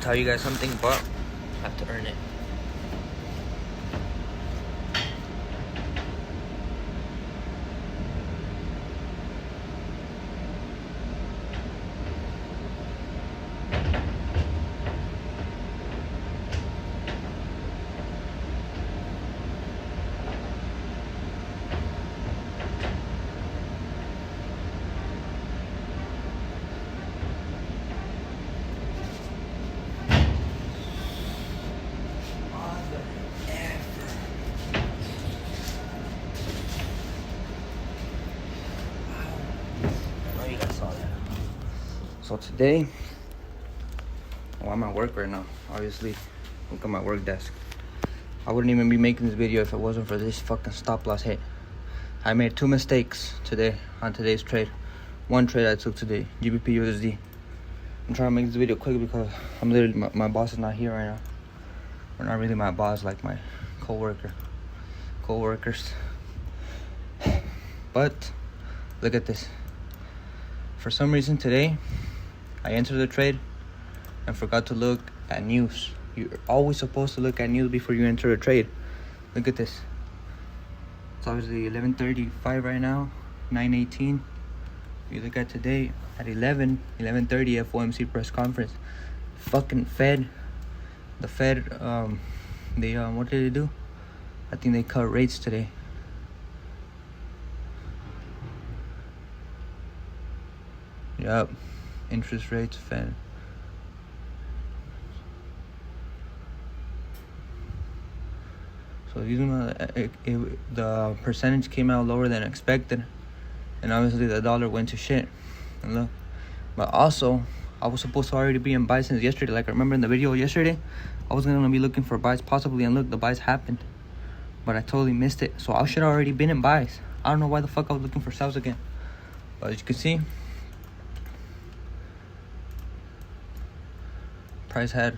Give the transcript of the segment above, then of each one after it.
tell you guys something, but I have to earn it. So today, I'm at work right now, obviously. Look at my work desk. I wouldn't even be making this video if it wasn't for this fucking stop loss hit. I made 2 mistakes today on today's trade. One trade I took today, GBP USD. I'm trying to make this video quick because I'm literally, my boss is not here right now. Or not really my boss, like my co-workers. But look at this. For some reason today, I entered the trade and forgot to look at news. You're always supposed to look at news before you enter a trade. Look at this. It's obviously 11:35 right now, 9:18. You look at today at 11:30 FOMC press conference. Fucking Fed. The Fed, what did they do? I think they cut rates today. Yup. Interest rates, Fed. So the percentage came out lower than expected, and obviously the dollar went to shit. And look, but also I was supposed to already be in buys since yesterday. Like I remember in the video yesterday, I was gonna be looking for buys possibly, and look, the buys happened, but I totally missed it. So I should have already been in buys. I don't know why the fuck I was looking for sells again. But as you can see, price had,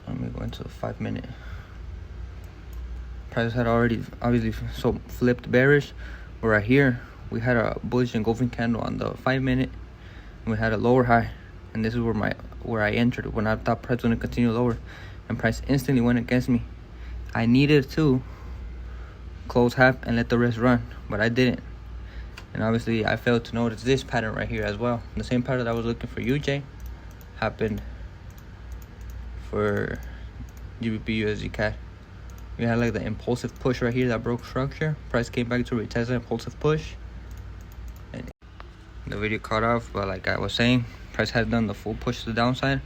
let me go into the 5 minute. Price had already obviously so flipped bearish. We're right here. We had a bullish engulfing candle on the 5 minute, and we had a lower high. And this is where I entered when I thought price was gonna continue lower, and price instantly went against me. I needed to close half and let the rest run, but I didn't. And obviously I failed to notice this pattern right here as well. The same pattern that I was looking for UJ happened for GBP USD CAD. We had like the impulsive push right here that broke structure. Price came back to retest the impulsive push, and the video cut off. But like I was saying, price had done the full push to the downside,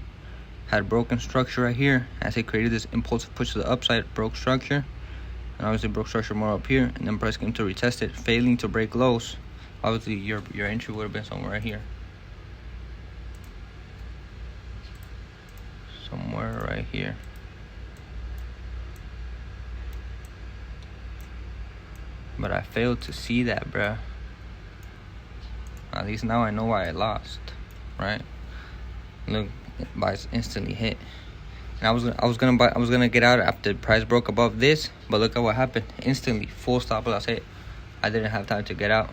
had broken structure right here as it created this impulsive push to the upside, broke structure, and obviously broke structure more up here, and then price came to retest it, failing to break lows. Obviously your entry would have been somewhere right here. Somewhere right here. But I failed to see that, bruh. At least now I know why I lost, right? Look, buys instantly hit. And I was gonna get out after the price broke above this, but look at what happened. Instantly, full stop loss hit. I didn't have time to get out.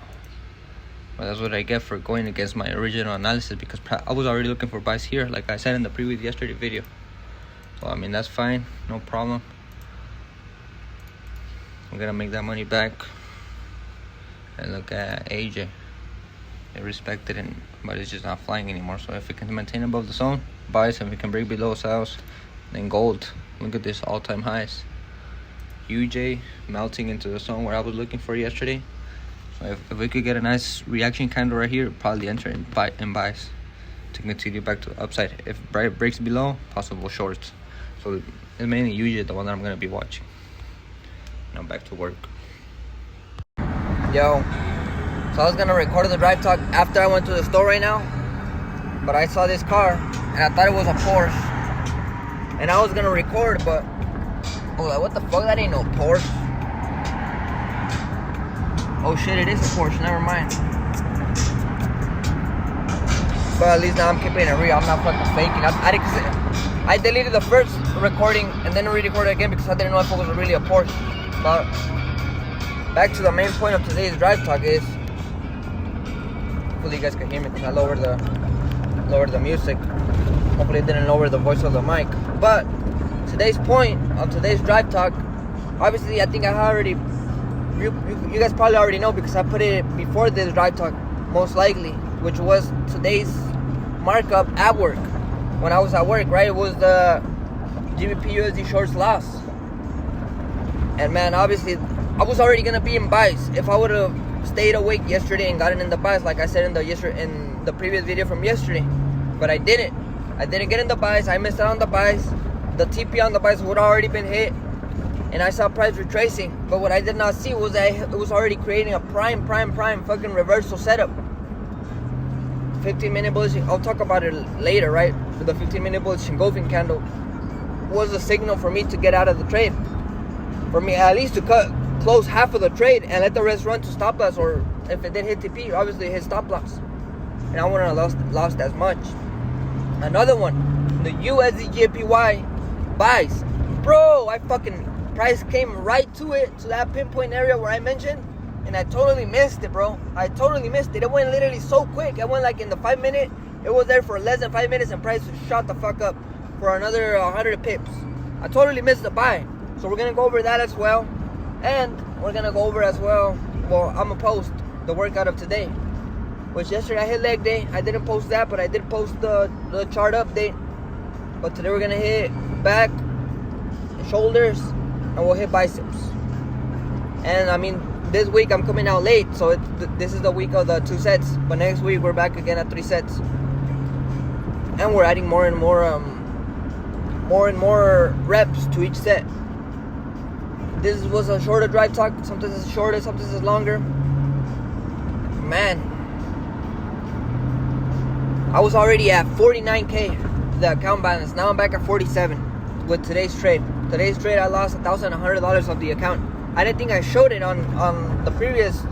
But that's what I get for going against my original analysis, because I was already looking for buys here, like I said in the previous yesterday video. So I mean, that's fine, no problem. I'm gonna make that money back. And look at AJ. It respected it, but it's just not flying anymore. So if it can maintain above the zone, buys. If it can break below sells, then gold. Look at this all-time highs. UJ melting into the zone where I was looking for yesterday. So if we could get a nice reaction candle right here, probably enter in buys to continue back to the upside. If breaks below, possible shorts. So it's mainly UJ the one that I'm gonna be watching. Now back to work. Yo, so I was gonna record the drive talk after I went to the store right now, but I saw this car and I thought it was a Porsche, and I was gonna record, but I was like, what the fuck, that ain't no Porsche. Oh shit, it is a Porsche, never mind. But at least now I'm keeping it real, I'm not fucking faking. I deleted the first recording and then re-recorded again because I didn't know if it was really a Porsche. But back to the main point of today's drive talk is, hopefully you guys can hear me because I lowered the lowered the music. Hopefully it didn't lower the voice of the mic. But today's point of today's drive talk, obviously I think I already, you guys probably already know because I put it before this drive talk, most likely, which was today's markup at work. When I was at work, right, it was the GBP USD shorts loss. And man, obviously I was already gonna be in buys if I would have stayed awake yesterday and gotten in the buys, like I said in the previous video from yesterday. But I didn't get in the buys. I missed out on the buys. The TP on the buys would already been hit, and I saw price retracing. But what I did not see was that it was already creating a prime fucking reversal setup. 15-minute bullish, I'll talk about it later, right? The 15-minute bullish engulfing candle was a signal for me to get out of the trade. For me, at least to close half of the trade and let the rest run to stop loss, or if it did hit TP, obviously hit stop loss. And I wouldn't have lost as much. Another one, the USD JPY buys. Bro, price came right to it, to that pinpoint area where I mentioned, and I totally missed it, bro. I totally missed it. It went literally so quick. It went like in the 5 minute. It was there for less than 5 minutes, and price shot the fuck up for another 100 pips. I totally missed the buy. So we're gonna go over that as well. And we're gonna go over as well, I'm gonna post the workout of today, which yesterday I hit leg day. I didn't post that, but I did post the chart update. But today we're gonna hit back, shoulders, and we'll hit biceps. And I mean, this week I'm coming out late, so this is the week of the 2 sets. But next week we're back again at 3 sets, and we're adding more and more reps to each set. This was a shorter drive talk. Sometimes it's shorter, sometimes it's longer. Man, I was already at 49K, the account balance. Now I'm back at 47 with today's trade. Today's trade, I lost $1,100 of the account. I didn't think I showed it on the previous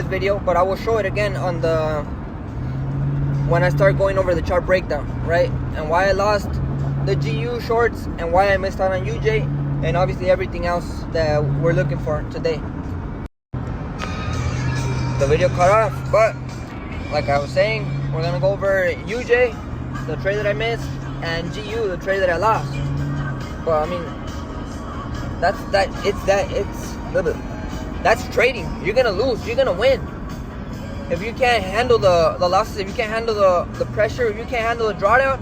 video, but I will show it again when I start going over the chart breakdown, right? And why I lost the GU shorts and why I missed out on UJ. And obviously everything else that we're looking for today. The video cut off, but like I was saying, we're gonna go over UJ, the trade that I missed, and GU, the trade that I lost. But I mean, that's trading. You're gonna lose, you're gonna win. If you can't handle the losses, if you can't handle the pressure, if you can't handle the drawdown,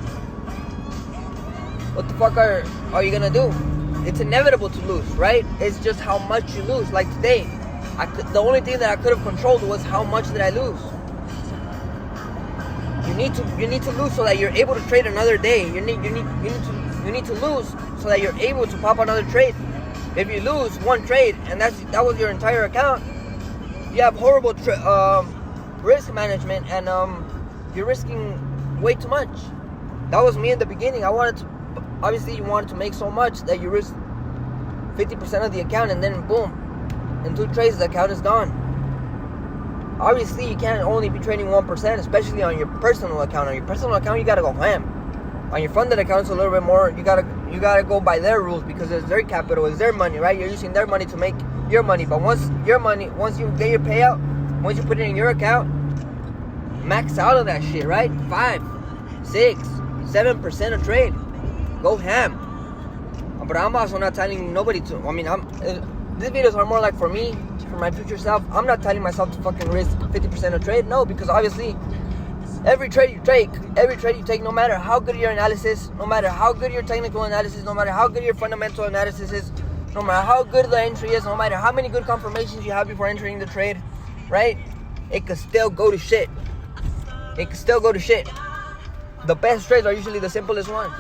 what the fuck are you gonna do? It's inevitable to lose, right? It's just how much you lose. Like today, the only thing that I could have controlled was how much did I lose. You need to lose so that you're able to trade another day. You need to lose so that you're able to pop another trade. If you lose one trade and that was your entire account, you have horrible risk management, and you're risking way too much. That was me in the beginning. Obviously, you wanted to make so much that you risk 50% of the account, and then boom, in 2 trades, the account is gone. Obviously, you can't only be trading 1%, especially on your personal account. On your personal account, you gotta go ham. On your funded account, it's a little bit more. You gotta go by their rules because it's their capital, it's their money, right? You're using their money to make your money. But once you get your payout, once you put it in your account, max out of that shit, right? 5, 6, 7% of trade. Go ham. But I'm also not telling nobody to. I mean, these videos are more like for me, for my future self. I'm not telling myself to fucking risk 50% of trade. No, because obviously, every trade you take, no matter how good your analysis, no matter how good your technical analysis, no matter how good your fundamental analysis is, no matter how good the entry is, no matter how many good confirmations you have before entering the trade, right? It could still go to shit. It could still go to shit. The best trades are usually the simplest ones.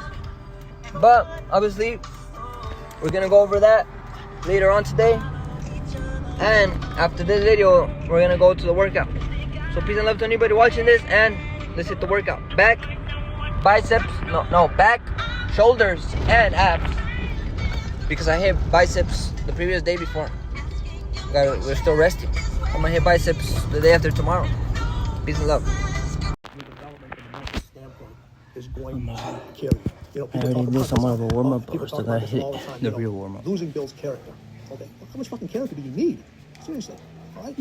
But obviously, we're gonna go over that later on today. And after this video, we're gonna go to the workout. So peace and love to anybody watching this, and let's hit the workout. Back, biceps, back, shoulders, and abs. Because I hit biceps the previous day before. We're still resting. I'm gonna hit biceps the day after tomorrow. Peace and love. Is going to carry. You know, I already did some of a warm-up, but still gotta hit the real warm-up. Losing builds character. Okay, how much fucking character do you need? Seriously. All right.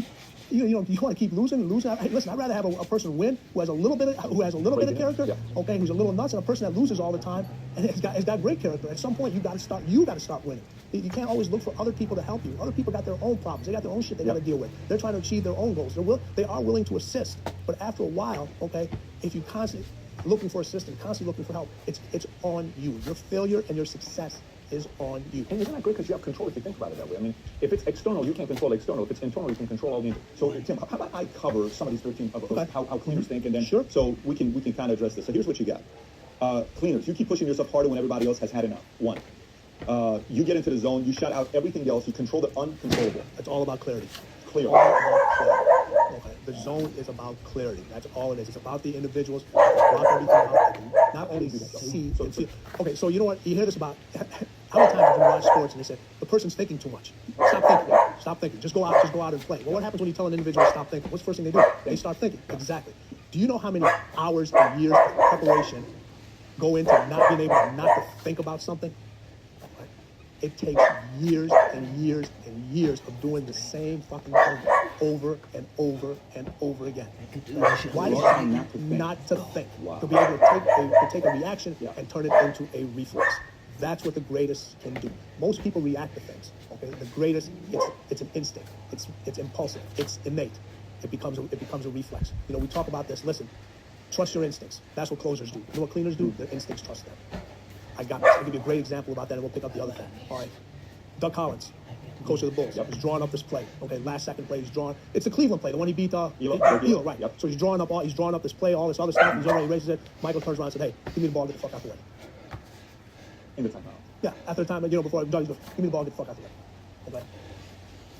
You want to keep losing. Hey, listen, I'd rather have a person win who has a little bit of character, okay, who's a little nuts, and a person that loses all the time and has got great character. At some point, you got to start winning. You can't always look for other people to help you. Other people got their own problems. They got their own shit they got to deal with. They're trying to achieve their own goals. They are willing to assist, but after a while, okay, if you constantly looking for assistance, constantly looking for help, it's on you. Your failure and your success is on you. And isn't that great? Because you have control if you think about it that way. I mean, if it's external, you can't control external. If it's internal, you can control all the internal. So, Tim, how about I cover some of these 13 of how cleaners think, and then so we can kind of address this. So here's what you got. Cleaners, you keep pushing yourself harder when everybody else has had enough. One, you get into the zone, you shut out everything else, you control the uncontrollable. It's all about clarity. Clear. All about clarity. Okay. The zone is about clarity. That's all it is. It's about the individuals. It's about everything else. Not only see. Okay, so you know what? You hear this about how many times have you watched sports and they say the person's thinking too much? Stop thinking. Stop thinking. Just go out and play. Well, what happens when you tell an individual to stop thinking? What's the first thing they do? They start thinking. Exactly. Do you know how many hours and years of preparation go into not being able not to think about something? It takes years and years and years of doing the same fucking thing over and over and over again. Why is it not to think? To be able to take a reaction and turn it into a reflex. That's what the greatest can do. Most people react to things. Okay, the greatest, it's an instinct. It's impulsive. It's innate. It becomes a reflex. You know, we talk about this. Listen, trust your instincts. That's what closers do. You know what cleaners do? Their instincts trust them. I'll give you a great example about that, and we'll pick up the other thing. All right, Doug Collins, coach of the Bulls, is drawing up this play. Okay, last second play, he's drawing. It's the Cleveland play, the one he beat Elo, right? Yep. So he's drawing up this play, all this other stuff. He's already races it. Michael turns around and said, "Hey, give me the ball, get the fuck out the way." In the timeout. Yeah, after the time, before Doug goes, "Give me the ball, get the fuck out the way." Okay,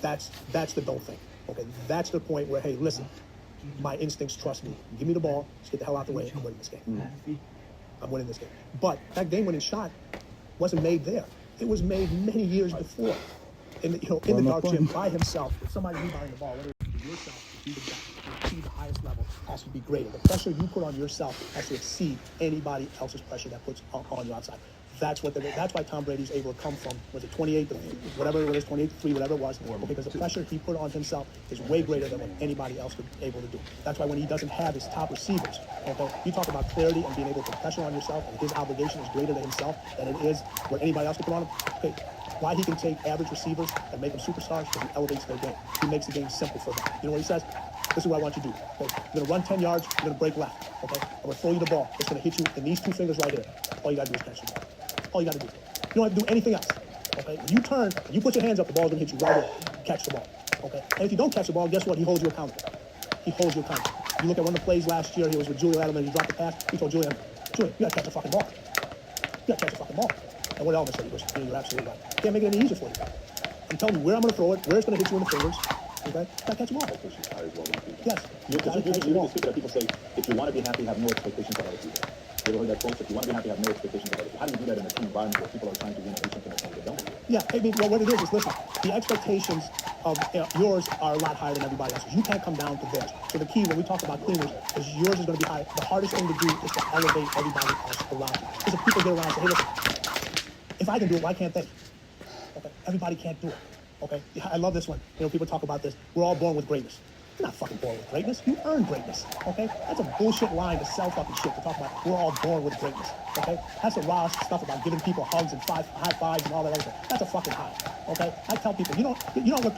that's the don't think. Okay, that's the point where, hey, listen, my instincts trust me. Give me the ball, just get the hell out the way. I'm winning this game. I'm winning this game. But that game-winning shot wasn't made there. It was made many years before, in the dark gym by himself. With somebody rebounding the ball, whether it's yourself to be the best, to achieve the highest level, has to be greater. The pressure you put on yourself has to exceed anybody else's pressure that puts on your outside. That's why Tom Brady's able to come from, was it 28 to whatever it was, 28 to 3, whatever it was, because the pressure he put on himself is way greater than what anybody else was able to do. That's why when he doesn't have his top receivers, okay, you talk about clarity and being able to put pressure on yourself, and his obligation is greater to himself than it is what anybody else can put on him. Okay, why he can take average receivers and make them superstars? Because he elevates their game. He makes the game simple for them. You know what he says? This is what I want you to do. Okay? You're going to run 10 yards, you're going to break left. Okay? I'm going to throw you the ball. It's going to hit you in these two fingers right here. All you got to do is catch the ball. All you got to do. You don't have to do anything else. Okay? When you turn, and you put your hands up, the ball's going to hit you right here. Catch the ball. Okay? And if you don't catch the ball, guess what? He holds you accountable. He holds you accountable. You look at one of the plays last year, he was with Julian Edelman, he dropped the pass. He told Julian, you got to catch the fucking ball. You got to catch the fucking ball. And what Elvis said, he goes, you're absolutely right. Can't make it any easier for you. I'm telling you where I'm going to throw it, where it's going to hit you in the fingers. Okay? Got to catch the ball. Yes. You speak that people say, if you want to be happy, have no expectations of other people. You ever heard that quote? If you want to be happy, have no expectations of other people. How do you do that in a team environment where people are trying to win and do something that's going to get done with you? Yeah, I mean, well, what it is listen, the expectations of yours are a lot higher than everybody else's. You can't come down to theirs. So the key when we talk about cleaners is yours is going to be high. The hardest thing to do is to elevate everybody else around you. Because if people get around and say, hey, listen, if I can do it, why can't they? Okay, everybody can't do it. Okay, I love this one. People talk about this. We're all born with greatness. You're not fucking born with greatness. You earn greatness. Okay, that's a bullshit line to sell fucking shit to talk about. We're all born with greatness. Okay, that's a raw stuff about giving people hugs and high fives and all that other stuff. That's a fucking high. Okay, I tell people, what you gotta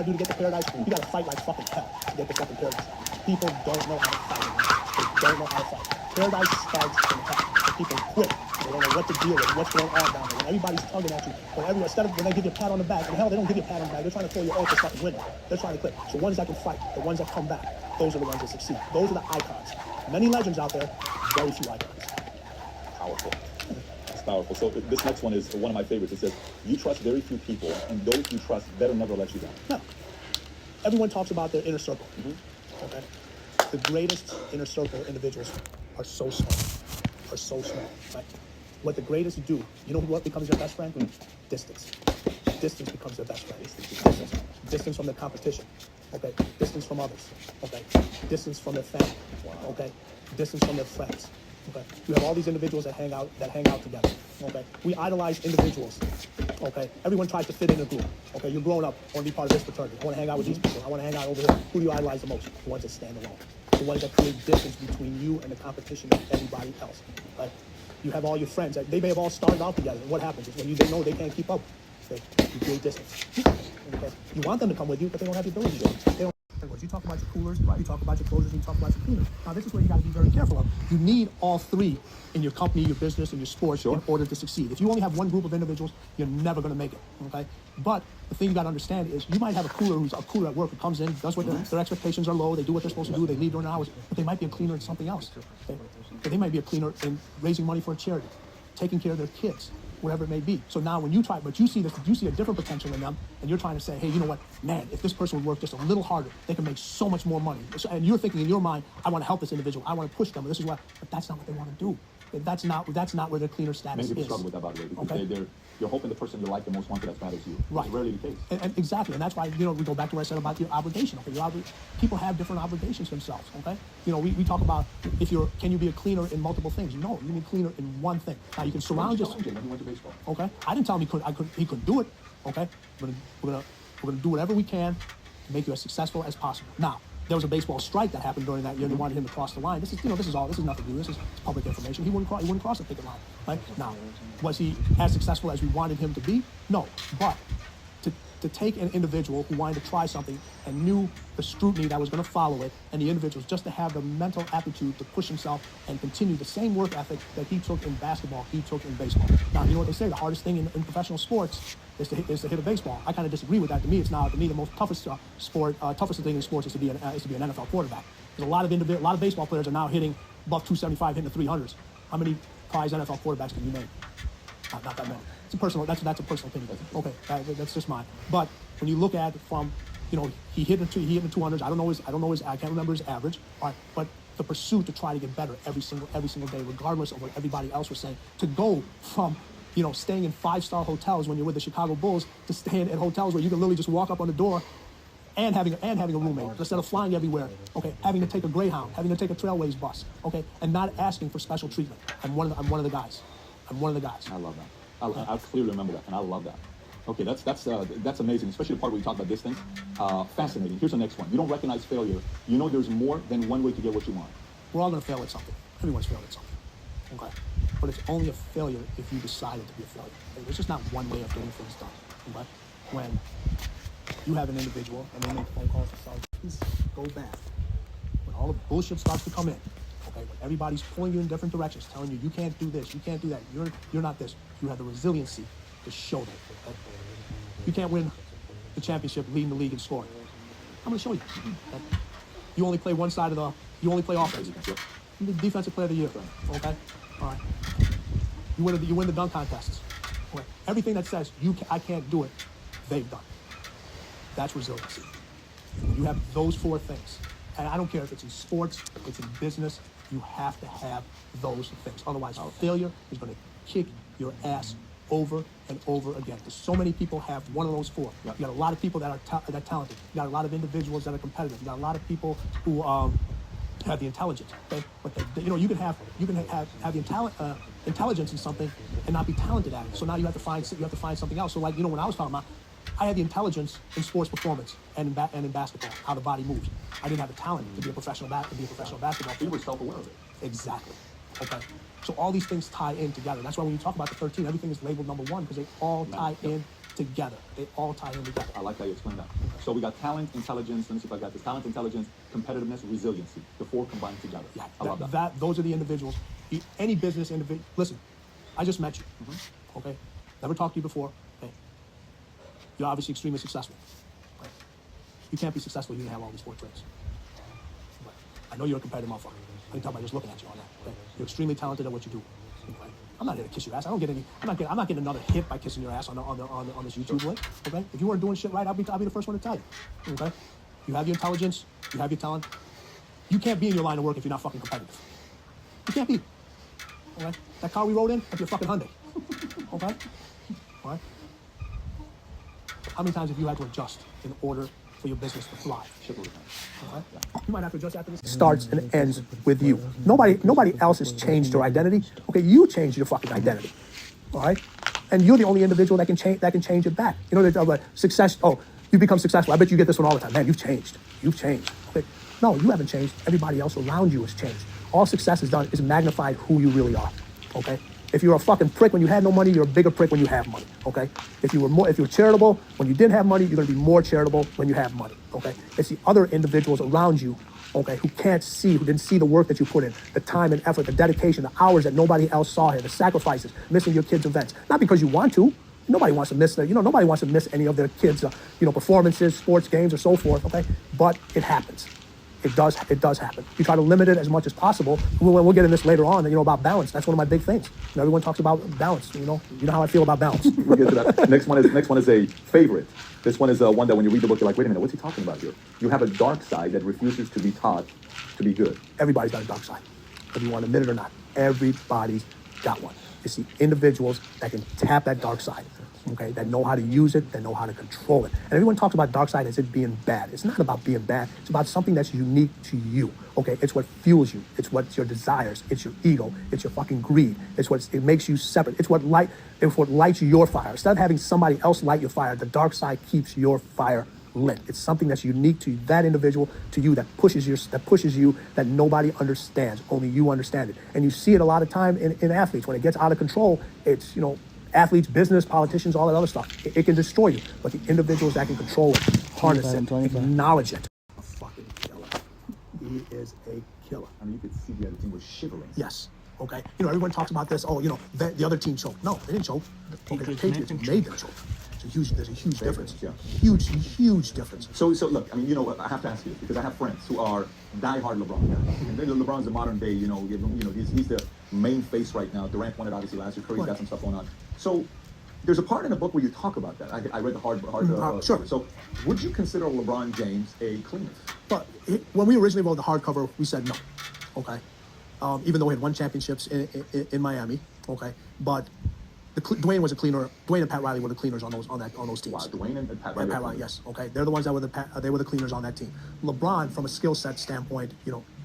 do to get to paradise? You gotta fight like fucking hell to get to fucking paradise. People don't know how to fight. They don't know how to fight. Paradise starts in hell. People quit. They don't know what to deal with, what's going on down there. When everybody's tugging at you, when they give you a pat on the back, and hell, they don't give you a pat on the back. They're trying to throw you off the fucking window. They're trying to quit. So ones that can fight, the ones that come back, those are the ones that succeed. Those are the icons. Many legends out there, very few icons. Powerful. It's powerful. So this next one is one of my favorites. It says, you trust very few people, and those you trust better never let you down. No. Everyone talks about their inner circle. Okay? The greatest inner circle individuals are so small. Right? What the greatest do, you know what becomes their best friend? Distance. Distance becomes their best friend. Distance from their competition. Okay? Distance from others. Okay? Distance from their family. Okay? Distance from their friends. Okay? You have all these individuals that hang out together. Okay? We idolize individuals Okay, everyone tries to fit in a group. Okay, you're growing up, I want to be part of this fraternity. I want to hang out with these people. I want to hang out over here. Who do you idolize the most? The ones that stand alone. The ones that create distance between you and the competition of everybody else. Right? You have all your friends. They may have all started out together. And what happens is when they know they can't keep up, you create distance. Okay? You want them to come with you, but they don't have the ability to. They don't. You talk about your coolers, you talk about your closers, you talk about your cleaners. Now, this is where you got to be very careful of. You need all three in your company, your business, and your sports in order to succeed. If you only have one group of individuals, you're never going to make it. Okay, but the thing you got to understand is you might have a cooler who's a cooler at work who comes in, does what their expectations are low, they do what they're supposed to do, they leave during their hours, but they might be a cleaner in something else. Okay? But they might be a cleaner in raising money for a charity, taking care of their kids, whatever it may be. So now when you try, but you see a different potential in them, and you're trying to say, hey, you know what, man, if this person would work just a little harder, they can make so much more money. So, and you're thinking in your mind, I want to help this individual, I want to push them, this is what, but that's not what they want to do. That's not where their cleaner status Many people is. struggle with that, by the way, because you're hoping the person you like the most wants that matters to you. Right. It's rarely the case. And exactly, and that's why, we go back to what I said about your obligation. Okay, people have different obligations themselves. Okay, we talk about can you be a cleaner in multiple things? No, you need cleaner in one thing. Now you can surround yourself. He went to baseball. Okay, I didn't tell him he couldn't do it. Okay, we're gonna do whatever we can to make you as successful as possible. Now, there was a baseball strike that happened during that year. They wanted him to cross the line. This is nothing new. This is public information. He wouldn't cross the picket line. Right? Now, was he as successful as we wanted him to be? No. But to take an individual who wanted to try something and knew the scrutiny that was going to follow it, and the individuals just to have the mental aptitude to push himself and continue the same work ethic that he took in basketball, he took in baseball. Now, you know what they say, the hardest thing in professional sports is to hit a baseball. I kind of disagree with that. To me, the most toughest thing in sports is to be an NFL quarterback. Because a lot of baseball players are now hitting above 275, hitting the 300s. How many prize NFL quarterbacks can you name? Not that many. It's a personal. That's a personal opinion. Okay, that's just mine. But when you look at it from, he hit in the 200s. I can't remember his average. All right, but the pursuit to try to get better every single day, regardless of what everybody else was saying, to go from staying in 5-star hotels when you're with the Chicago Bulls to staying at hotels where you can literally just walk up on the door and having a roommate instead of flying everywhere. Okay, having to take a Greyhound, having to take a Trailways bus. Okay, and not asking for special treatment. I'm one of the guys. I love that. I clearly remember that, and I love that. Okay, that's amazing, especially the part where you talk about distance. Fascinating. Here's the next one. You don't recognize failure. You know there's more than one way to get what you want. We're all going to fail at something. Everyone's failed at something. Okay, but it's only a failure if you decided to be a failure. There's just not one way of getting things done. Okay, when you have an individual and they make phone calls to say, please go back. When all the bullshit starts to come in. Okay, when everybody's pulling you in different directions, telling you can't do this, you can't do that, you're not this. You have the resiliency to show that. Okay? You can't win the championship leading the league in scoring. I'm going to show you. Okay? You only play one side of you only play offense. You're the defensive player of the year. Okay, all right. You win the dunk contests. Okay? Everything that says I can't do it, they've done. That's resiliency. You have those 4 things. And I don't care if it's in sports, it's in business, you have to have those things. Otherwise, failure is going to kick your ass over and over again. Because so many people have one of those 4. Yep. You got a lot of people that are talented. You got a lot of individuals that are competitive. You got a lot of people who have the intelligence. Okay? But you can have the intelligence in something and not be talented at it. So now you have to find something else. So when I was talking about, I had the intelligence in sports performance and in basketball, how the body moves. I didn't have the talent to be a professional basketball player. You were self-aware of it. Exactly. Okay. So all these things tie in together. That's why when you talk about the 13, everything is labeled number 1 because they all tie in together. They all tie in together. I like how you explained that. So we got talent, intelligence. Let me see if I got this. Talent, intelligence, competitiveness, resiliency. The 4 combined together. Yeah, I love that. Those are the individuals. Any business individual. Listen, I just met you. Mm-hmm. Okay. Never talked to you before. Okay. You're obviously extremely successful. Right? You can't be successful if you didn't have all these 4 traits. But I know you're a competitive motherfucker. I can tell by just looking at you on that. Okay? You're extremely talented at what you do. Okay? I'm not here to kiss your ass. I'm not getting another hit by kissing your ass on this YouTube link. Okay? If you weren't doing shit right, I'll be the first one to tell you. Okay? You have the intelligence. You have your talent. You can't be in your line of work if you're not fucking competitive. You can't be. Okay? That car we rode in, that's your fucking Hyundai. Okay? All right? How many times have you had to adjust in order for your business to thrive? Right? You might have to adjust after this. Starts and ends with you. Nobody else has changed your identity. Okay, you changed your fucking identity. All right? and you're the only individual that can change it back. You know, they talk about success. Oh, you become successful. I bet you get this one all the time. Man, you've changed. Okay. No, you haven't changed. Everybody else around you has changed. All success has done is magnified who you really are. Okay. If you're a fucking prick when you had no money, you're a bigger prick when you have money. Okay. If you were charitable when you didn't have money, you're gonna be more charitable when you have money. Okay. It's the other individuals around you, okay, who can't see, who didn't see the work that you put in, the time and effort, the dedication, the hours that nobody else saw here, the sacrifices, missing your kids' events. Not because you want to. Nobody wants to miss nobody wants to miss any of their kids' performances, sports games, or so forth. Okay, but it happens. It does happen. You try to limit it as much as possible. We'll get in this later on. About balance. That's one of my big things. Everyone talks about balance. You know how I feel about balance. We'll get to that. Next one is a favorite. This one is one that when you read the book, you're like, wait a minute, what's he talking about here? You have a dark side that refuses to be taught to be good. Everybody's got a dark side, whether you want to admit it or not. Everybody's got one. It's the individuals that can tap that dark side, okay, that know how to use it, that know how to control it. And everyone talks about dark side as it being bad. It's not about being bad. It's about something that's unique to you, okay? It's what fuels you. It's what your desires. It's your ego. It's your fucking greed. It makes you separate. It's what lights your fire. Instead of having somebody else light your fire, the dark side keeps your fire lit. It's something that's unique to that individual, to you, that pushes you, that nobody understands. Only you understand it. And you see it a lot of time in athletes. When it gets out of control, it's, athletes, business, politicians, all that other stuff. It can destroy you. But the individuals that can control it, harness it, acknowledge it. A fucking killer. He is a killer. I mean, you could see the other team was shivering. Yes. Okay. Everyone talks about this. Oh, the other team choked. No, they didn't choke. The Patriots made them choke. There's a huge difference. Yeah. Huge difference. So look, I mean, I have to ask you, because I have friends who are diehard LeBron guys. And LeBron's the modern day, he's the main face right now. Durant won it obviously last year. Curry's got some stuff going on. So there's a part in the book where you talk about that. I read the hard. Sure. So would you consider LeBron James a cleaner? But when we originally wrote the hardcover, we said no. Okay. Even though we had won championships in Miami. Okay. But Dwayne was a cleaner. Dwayne and Pat Riley were the cleaners on those teams. Wow, Dwayne and Pat Riley. Pat Riley, yes. Okay, they're the ones that were the cleaners on that team. LeBron, from a skill set standpoint,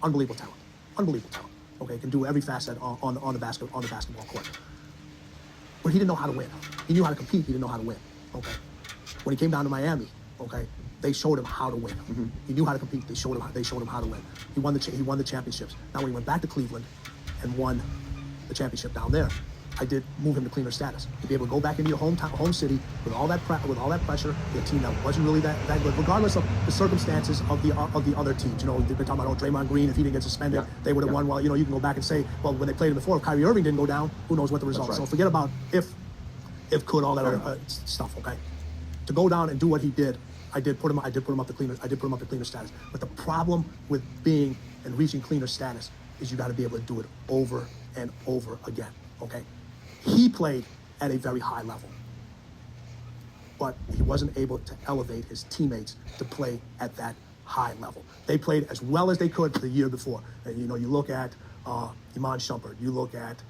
unbelievable talent. Okay, can do every facet on the basketball court. But he didn't know how to win. He knew how to compete. He didn't know how to win. Okay, when he came down to Miami, okay, they showed him how to win. Mm-hmm. He knew how to compete. They showed him how to win. He won the championships. Now when he went back to Cleveland and won the championship down there, I did move him to cleaner status to be able to go back into your home city with all that pressure, the team that wasn't really that good, regardless of the circumstances of the other teams. They've been talking about Draymond Green, if he didn't get suspended, they would have won. Well, you can go back and say, well, when they played him before, if Kyrie Irving didn't go down, who knows what the result. Right. So forget about if could, all that other stuff. Okay, to go down and do what he did, I did put him up to cleaner status. But the problem with being and reaching cleaner status is you got to be able to do it over and over again. Okay. He played at a very high level, but he wasn't able to elevate his teammates to play at that high level. They played as well as they could the year before. And, you look at Iman Shumpert, you look at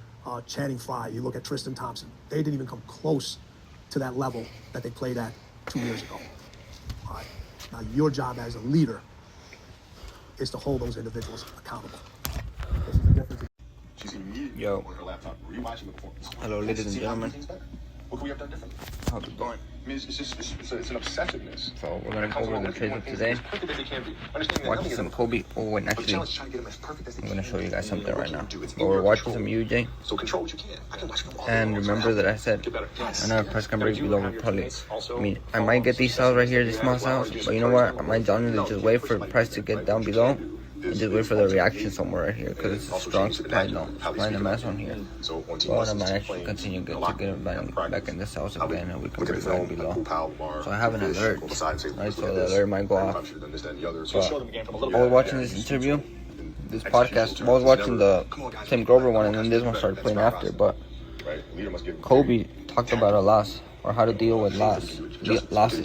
Channing Frye, you look at Tristan Thompson. They didn't even come close to that level that they played at 2 years ago. All right. Now, your job as a leader is to hold those individuals accountable. This is the difference. Yo. Hello, ladies and gentlemen. What could we have done differently? How's it going? I mean, it's an obsessiveness. So we're gonna go over the trades of today. Watching some Kobe. Oh, and actually, I'm gonna show you guys something right now. But we're watching some UJ. So control what you can. I can watch them all. And remember that I said another press can break below probably. I might get these cells right here, these small cells. But you know what? I might generally just wait for the price to get down below. And just wait for the reaction somewhere right here, because it's a strong supply now. Supplying a mess on here. Well, I might actually continue to get it back in the cells again, and we can bring it down below. So I have an alert, right? So the alert might go off. But while watching this interview, this podcast, I was watching the Tim Grover one, and then this one started playing after. But Kobe talked about a loss, or how to deal with losses. Ya me pasó.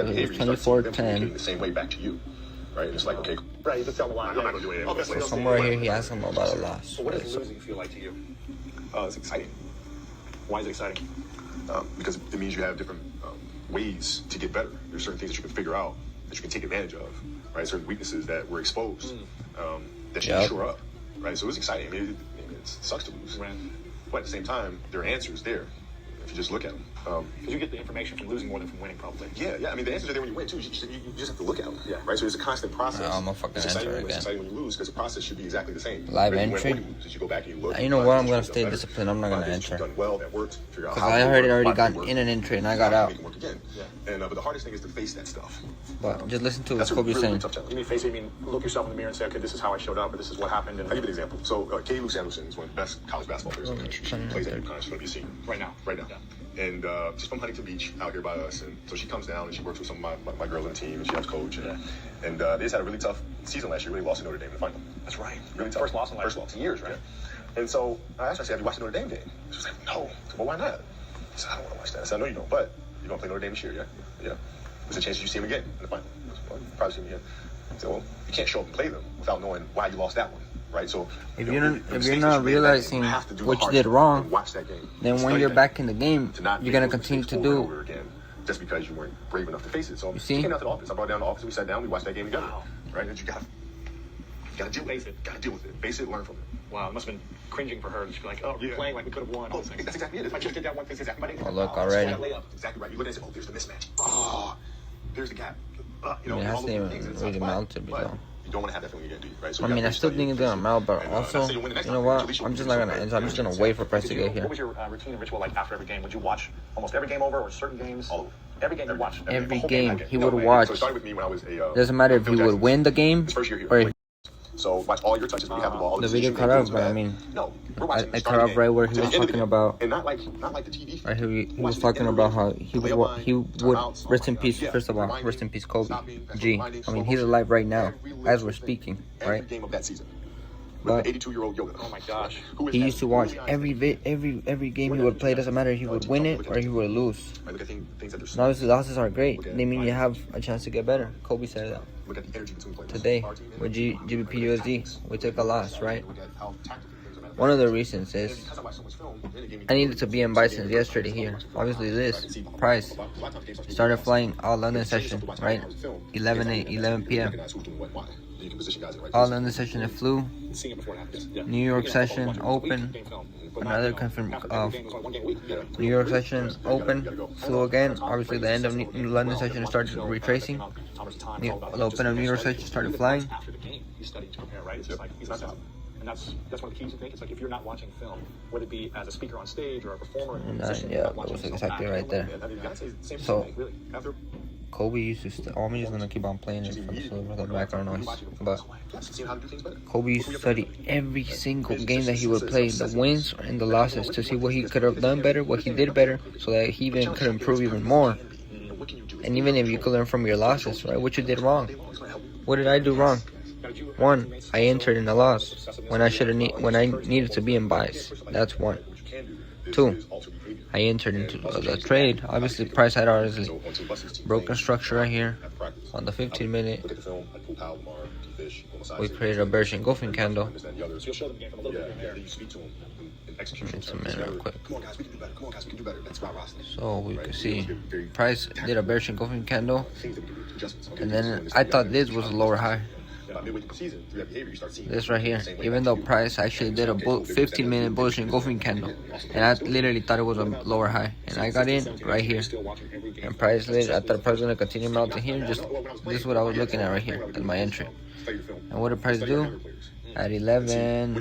It was 24-10. The same way back to you. Right? And it's like, okay, right, just tell me why. I'm not going to do anything. So somewhere here he asked him about a loss. So what does losing feel like to you? It's exciting. Why is it exciting? Because it means you have different ways to get better. There's certain things that you can figure out, that you can take advantage of, right? Certain weaknesses that were exposed, that you can shore up. right? So it was exciting. I mean, it sucks to lose, Right. but at the same time, there are answers there if you just look at them. Because you get the information from losing more than from winning, probably. Yeah. I mean, the answers are there when you win too. You just have to look at them. Yeah. Right. So it's a constant process. I'm a fucking it's exciting enter when it's again. exciting when you lose because the process should be exactly the same. Live Whether you entry? win or you lose, you go back and you look. You know what? I'm gonna Find stay better. disciplined. I'm not Find gonna things enter. you've done well that worked. Figure out Because how I it already worked, why got it worked, in an entry and I how got to out. make it work again. Yeah. And but the hardest thing is to face that stuff. But just listen to what That's a Kobe's really, saying. really tough challenge. You mean face it? You mean look yourself in the mirror and say, okay, this is how I showed up, or this is what happened. And I'll give you an example. So, Katie Lou Sanderson is one of the best college basketball players in the country. She plays at UConn. She's going to be a senior right now. right now. And she's from Huntington Beach, out here by us. And so she comes down and she works with some of my girls on the team, and she helps coach. And they just had a really tough season last year. Really lost to Notre Dame in the final. That's right. Really tough. First loss in years, right? Yeah. And so I asked her, I said, have you watched the Notre Dame game? She was like, no. I said, well, why not? I said, I don't want to watch that. I said, I know you don't, but you're going to play Notre Dame this year, yeah? Yeah. There's a chance you see him again in the final. I said, well, you probably see him again. I said, well, you can't show up and play them without knowing why you lost that one. Right, so If you're not realizing what you did wrong, then when you're back in the game, you're gonna continue to do. Just because you weren't brave enough to face it. So you see? She came out to the office. I brought her down to the office. We sat down. We watched that game together. Wow. Right, and you gotta deal with it. Gotta deal with it. Face it. Learn from it. Wow, it must have been cringing for her. She'd be like, oh, we're playing like we could have won. Oh, that's exactly it. If I just did that one thing, exactly my Oh, look already. Exactly right. You look at it and say, oh, there's the mismatch. Oh, there's the gap. I mean, it hasn't even really melted me though. You don't want to have that feeling again, do you? Right? So I mean, I still think it's gonna melt, but also, you know what? I'm just not gonna enter. I'm just gonna wait for Price to get here. What was your routine and ritual like after every game? Would you watch almost every game over, or certain games? All over. Every game you watch. Every the whole game that he would So watch. it started with me when I was a. Doesn't matter if he would win the game His first year here. or So watch all your touches when you have the ball. All the decisions video you cut make, out, good, but I bad. mean, No, we're watching I the cut starting off right game where he to the was end of the talking game. about. And not like the TV. Right, he was talking about how he would rest in peace. First of all, rest in peace, Kobe. G. I mean, he's alive right now as we're speaking, right? Every game of that season. But 82-year-old Yoda. Oh my gosh. he used to watch every game he would play. Doesn't matter if he would win it or he would lose. Look at things that And they're obviously, losses are great. They mean you have a chance to get better. Kobe said that look at the energy between players. today with GBP USD. We took a loss, right? One of the reasons is I needed to be in Bison's yesterday here. Obviously, this Price started flying all London session, right? 11 p.m. All London session it flew. New York session open. Another New York session open. Flew again. Obviously, the end of New London session started retracing. The open of New York session started flying. After the game, you study to prepare, right? It's just like he's not. And that's one of the keys, I think. It's like if you're not watching film, whether it be as a speaker on stage or a performer, Yeah, that was exactly right there. So, Kobe used to I'm just gonna keep on playing it for the background noise. But Kobe used to study every single game that he would play, the wins and the losses, to see what he could have done better, what he did better, so that he even could improve even more. And even if you could learn from your losses, right? What you did wrong. What did I do wrong? One, I entered in a loss when I needed to be in buys. That's one. Two, I entered into the trade. Obviously, Price had ours broken structure right here on the 15-minute. We created a bearish engulfing candle. It's a minute real quick. So we can see Price did a bearish engulfing candle, and then I thought this was a lower high. This right here, even though Price actually did a 15-minute bullish engulfing candle, and I literally thought it was a lower high, and I got in right here, and Price I thought Price was gonna continue melting here. Just this is what I was looking at right here at my entry. And what did Price do? At 11,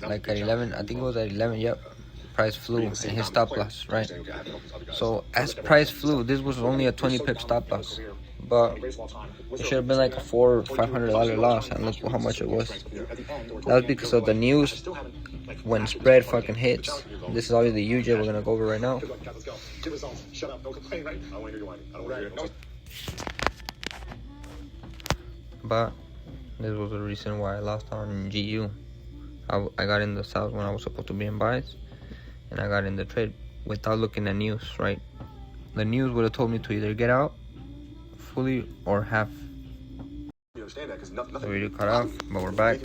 like at 11, I think it was at 11. Yep, Price flew in his stop loss, right? So as Price flew, this was only a 20 pip stop loss. But it should have been like a $400 or $500 loss, and look how much it was. That was because of the news when spread fucking hits. This is already the UJ we're gonna go over right now. But this was the reason why I lost on GU. I got in the south when I was supposed to be in buys, and I got in the trade without looking at news, right? The news would have told me to either get out fully or half. understand that because nothing. The video cut off, but we're back.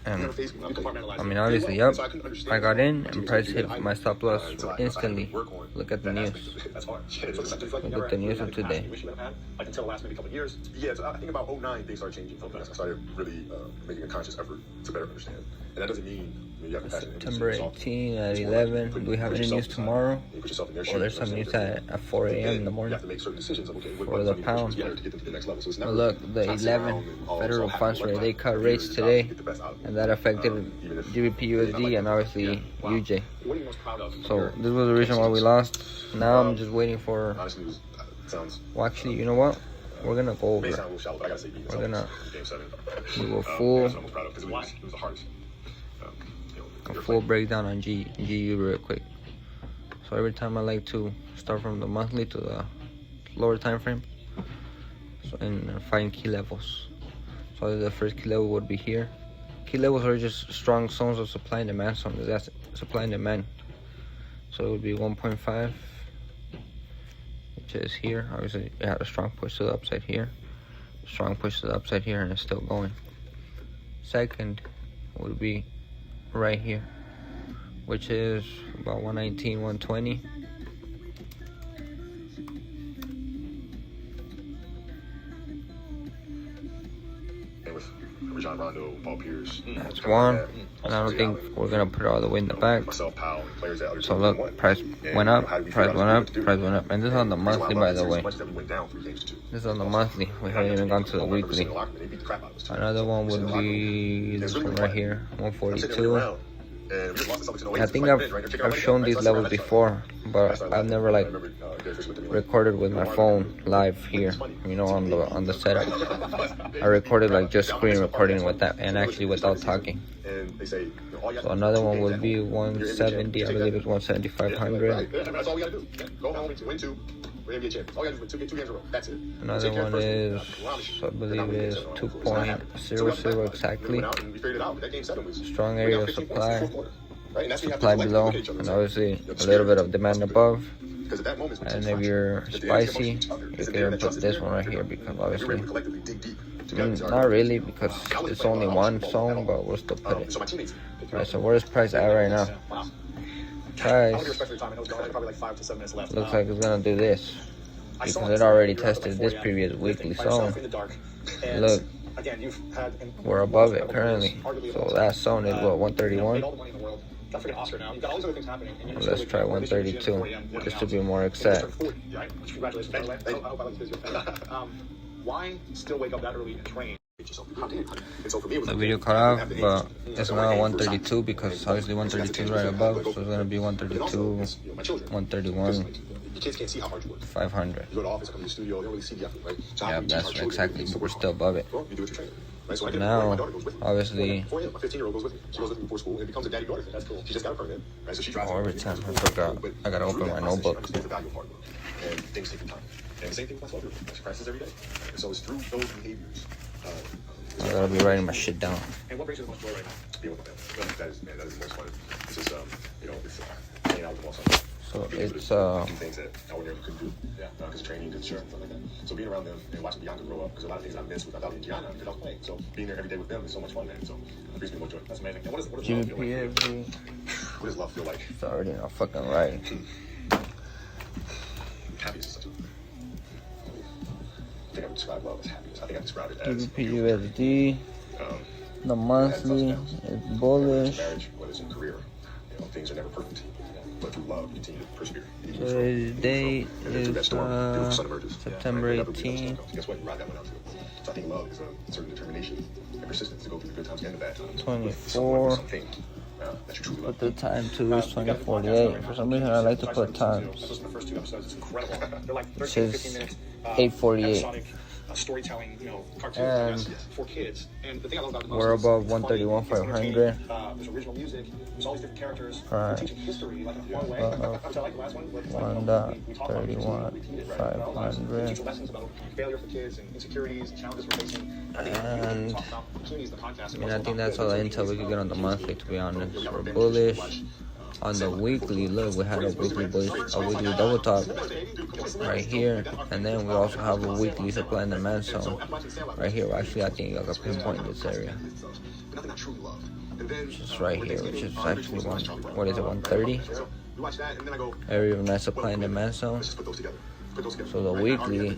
And I mean, obviously, yep, I got in and price hit my stop loss instantly. Look at the news. Look at the news of today. Like until the last maybe couple of years. Yeah, so I think about 09 things started changing. I started really making a conscious effort to better understand, and that doesn't mean you have passion. September 18 at 11. Do we have any news tomorrow? Or there's some news at 4 a.m. in the morning for the pound. But look, the 11 federal funds rate, they cut rates today, and that affected GBP/USD and obviously UJ. So this was the reason why we lost. Now I'm just waiting for. Well, actually, you know what? We're gonna go over. We're gonna do a full breakdown on GU real quick. So every time I like to start from the monthly to the lower time frame, so and find key levels. So the first key level would be here. Key levels are just strong zones of supply and demand. So that's supply and demand. So it would be 1.5, which is here. Obviously, it had a strong push to the upside here, strong push to the upside here, and it's still going. Second would be right here, which is about 119, 120. John Rondo, Paul Pierce. That's one. And I don't think we're gonna put it all the way in the back. So look, price went up, price went up, price went up. And this is on the monthly, by the way. This is on the monthly. We haven't even gone to the weekly. Another one would be this one right here, 142. I think I've shown these levels before, but I've never like recorded with my phone live here, you know, on the setup. I recorded like just screen recording with that, and actually without talking. So another one would be 170, I believe it's 17500. Another one is, I believe it is 2.00 exactly. Strong area of supply below, and obviously a little bit of demand above. And if you're spicy, you can put this one right here, because obviously, not really, because it's only one zone, but we'll still put it. Alright, so where's price at right now? Price looks like it's gonna do this, because it already tested this previous weekly zone. Look, we're above it currently, so that zone is what, 131? Let's try 132, just to be more exact. Why still wake up that early and train? The video cut off, but it's now 132 because obviously 132 is right above, so it's gonna be 132, 131, 500. Yeah, that's exactly. We're still above it. Now, obviously, every time I forgot, I gotta open my notebook. And things take time. And the same thing with my slow I practice every day. And so it's through those behaviors. I gotta be writing my shit down. And what brings you the most joy right now? Being with my family. That is the most fun. This is, you know, it's hanging out with them all summer. So it's do things that I ordinarily couldn't do. Yeah, because training and stuff like that. So being around them and watching Bianca grow up, because a lot of things I missed without Gianna because I was playing. So being there every day with them is so much fun, man. So it brings me more joy. That's amazing. And what does love feel like? What does love feel like? It's already not fucking right. Happiness is such a... I think I would describe love as happiness. I think I describe it as... GBP/USD. The monthly is bullish. Marriage, whether it's in career, you know, things are never perfect. But through love, you continue to persevere. Today's date is September 18th. Guess what? You ride that one out too. So I think love is a certain determination and persistence to go through the good times and the bad times. 24. Put the time to is 20:48. For some reason, I like to put times. It says 8:48. Storytelling, you know, cartoons for kids. And the thing I love about the most we're above 131,500. There's original music. There's all these different characters. Right. Teaching history like in a fun way. Which I like the last one. 1.31,500. Teach lessons about failure for kids and insecurities and challenges we're facing. And I mean, I think that's all the intel we could get on the monthly, to be honest. We're bullish. On the weekly, look, we had a weekly double top right here, and then we also have a weekly supply and demand zone right here. Actually, I think I can pinpoint this area, just right here, which is actually 130 area of nice supply and demand zone. So the weekly,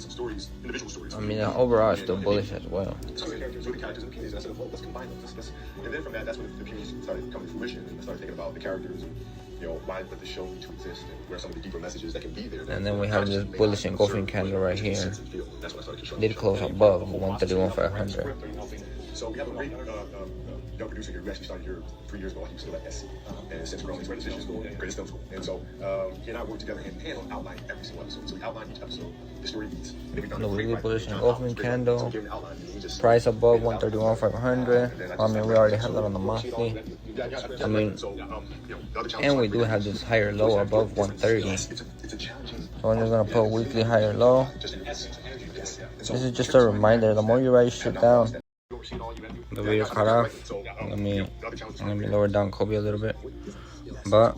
I mean, overall it's still bullish as well. And then from that, that's when the opinions started coming to fruition, and I started thinking about the characters, and why put the show to exist, and where some of the deeper messages that can be there. And then we have this bullish engulfing candle right here. Did close above 131,500. So we have a great young producer here who actually started here 3 years ago. He was still at SC, and since grown, he's right decision school and greatest film school. And so he and I worked together hand in hand on outlining every single episode. So we outlined each episode, the story beats. The weekly bullish engulfing candle. Price above 131,500. I mean, we already have that on the monthly. I mean, and we do have this higher low above 130. So I'm just gonna put weekly higher low. This is just a reminder. The more you write shit down, the video cut off. Let me lower down Kobe a little bit. But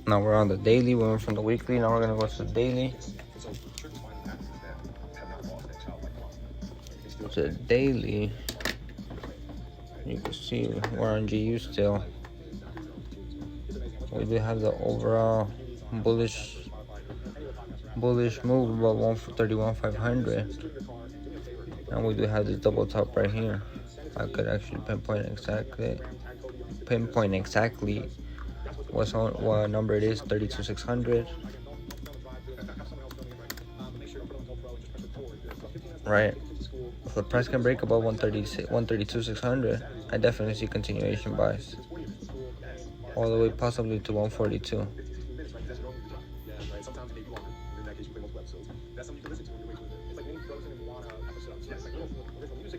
now we're on the daily. We went from the weekly. Now we're gonna go to the daily. To the daily, you can see we're on GU still. We do have the overall bullish move above 131,500, and we do have this double top right here. I could actually pinpoint exactly what number it is. 32,600. Right. If the price can break above 132,600, I definitely see continuation buys all the way possibly to 142.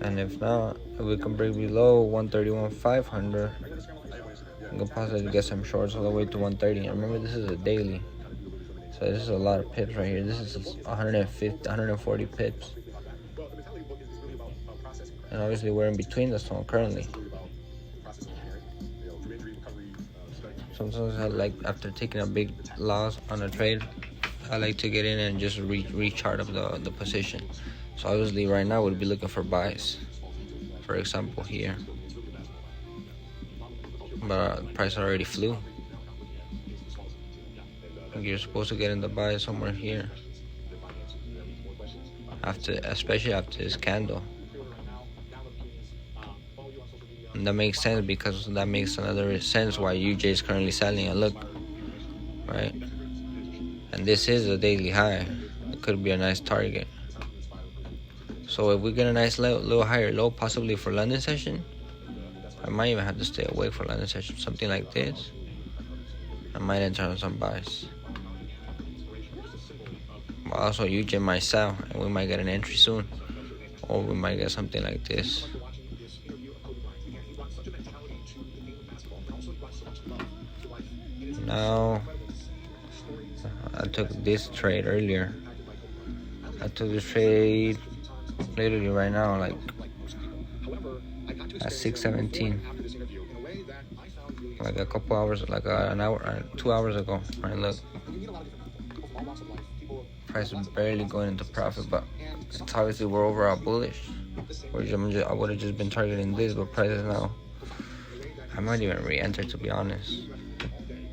And if not, if we can break below 131,500, we can possibly get some shorts all the way to 130. And remember, this is a daily, so this is a lot of pips right here. This is 140 pips. And obviously we're in between the zone currently. Sometimes I like, after taking a big loss on a trade, I like to get in and just rechart up the position. So obviously right now we'll be looking for buys, for example here. But the price already flew. You're supposed to get in the buy somewhere here, especially after this candle. And that makes sense, because that makes another sense why UJ is currently selling. And look, right? And this is a daily high. It could be a nice target. So if we get a nice little higher low, possibly for London session, I might even have to stay awake for London session. Something like this, I might enter on some buys. But also UJ might sell, and we might get an entry soon, or we might get something like this. Now, I took this trade earlier. I took this trade literally right now, like at 6:17, like a couple hours, like an hour, 2 hours ago. Right, look, price is barely going into profit, but it's obviously we're overall bullish. I would have just been targeting this, but price is now, I might even re-enter, to be honest.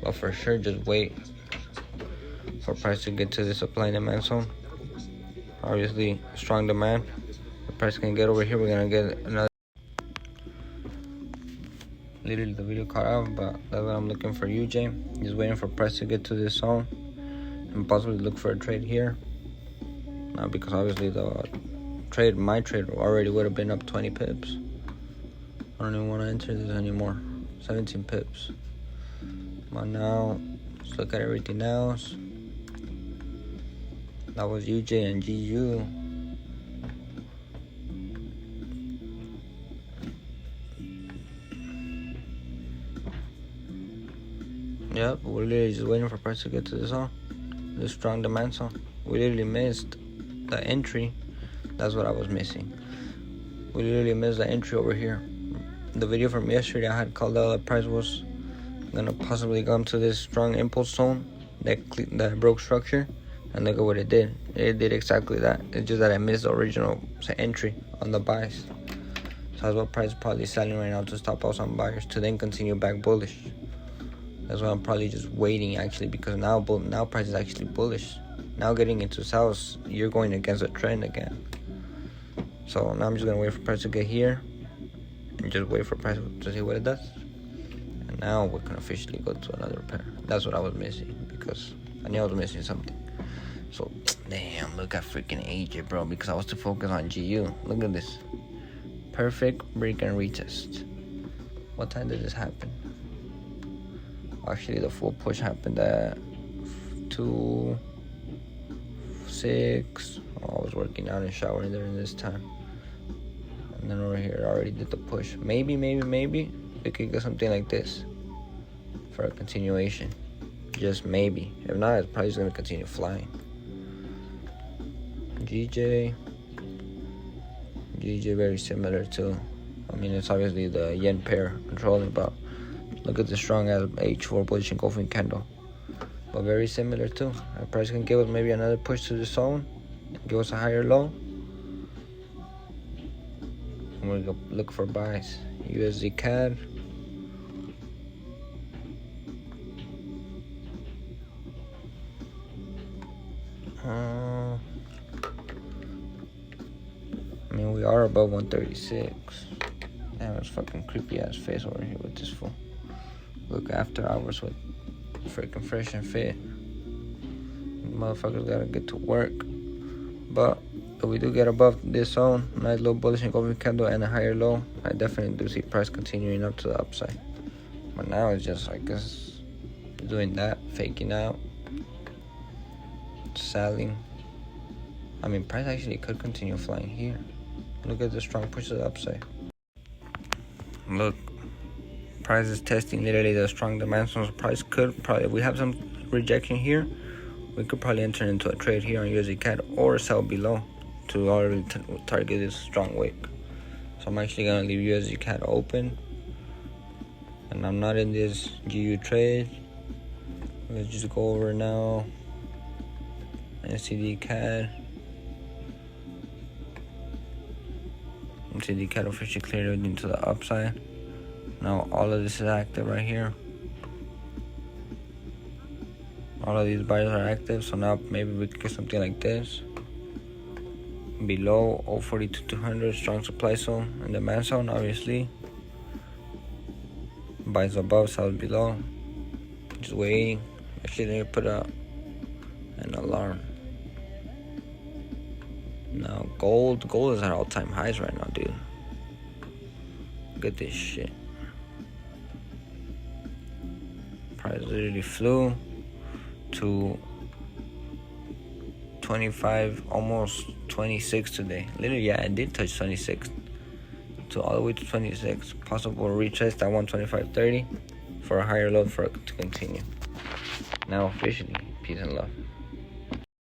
But for sure, just wait for price to get to the supply and demand zone. Obviously, strong demand. The price can get over here. We're gonna get another. Literally, the video cut off, but that's what I'm looking for. UJ, just waiting for price to get to this zone and possibly look for a trade here. Now, because obviously my trade already would have been up 20 pips. I don't even want to enter this anymore. 17 pips. But now, let's look at everything else. That was UJ and GU. Yep, we're literally just waiting for price to get to this zone. This strong demand zone. We literally missed the entry. That's what I was missing. We literally missed the entry over here. The video from yesterday, I had called out the price was gonna possibly go into this strong impulse zone that broke structure, and look at what it did. It did exactly that. It's just that I missed the original entry on the buys. So that's what price is probably selling right now to stop out some buyers to then continue back bullish. That's why I'm probably just waiting actually, because now price is actually bullish. Now getting into sells, you're going against a trend again. So now I'm just gonna wait for price to get here and just wait for price to see what it does. And now we can officially go to another pair. That's what I was missing, because I knew I was missing something. So damn, look at freaking AJ, bro, because I was too focused on GU. Look at this. Perfect break and retest. What time did this happen? Actually, the full push happened at 2:06. I was working out and showering during this time. And then over here, I already did the push. Maybe we could get something like this for a continuation. Just maybe. If not, it's probably just going to continue flying. GJ very similar too. I mean, it's obviously the yen pair controlling, but look at the strong as H4 bullish engulfing candle. But very similar too. Our price can give us maybe another push to the zone, give us a higher low. And we're gonna look for buys. USD CAD. I mean, we are above 136. Damn, it's fucking creepy ass face over here with this fool. Look, after hours with freaking fresh and fit. Motherfuckers gotta get to work. But if we do get above this zone, nice low bullish engulfing candle and a higher low, I definitely do see price continuing up to the upside. But now it's just, I guess, doing that, faking out, selling. I mean, price actually could continue flying here. Look at the strong push to the upside. Look, price is testing literally the strong demand zone. So price could probably, if we have some rejection here, we could probably enter into a trade here on USD CAD or sell below to already target this strong wick. So I'm actually gonna leave USD CAD open, and I'm not in this GU trade. Let's just go over now. NCD CAD. NCD CAD officially cleared it into the upside. Now all of this is active right here. All of these buyers are active, so now maybe we could get something like this. Below 042,200, strong supply zone and demand zone, obviously. Buys above, sells below. Just waiting. Actually, let me put an alarm. Now gold is at all-time highs right now, dude. Look at this shit. Price literally flew to 25, almost 26 today. Literally, yeah, it did touch 26 to all the way to 26. Possible retest at 125.30 for a higher low for it to continue. Now officially, peace and love.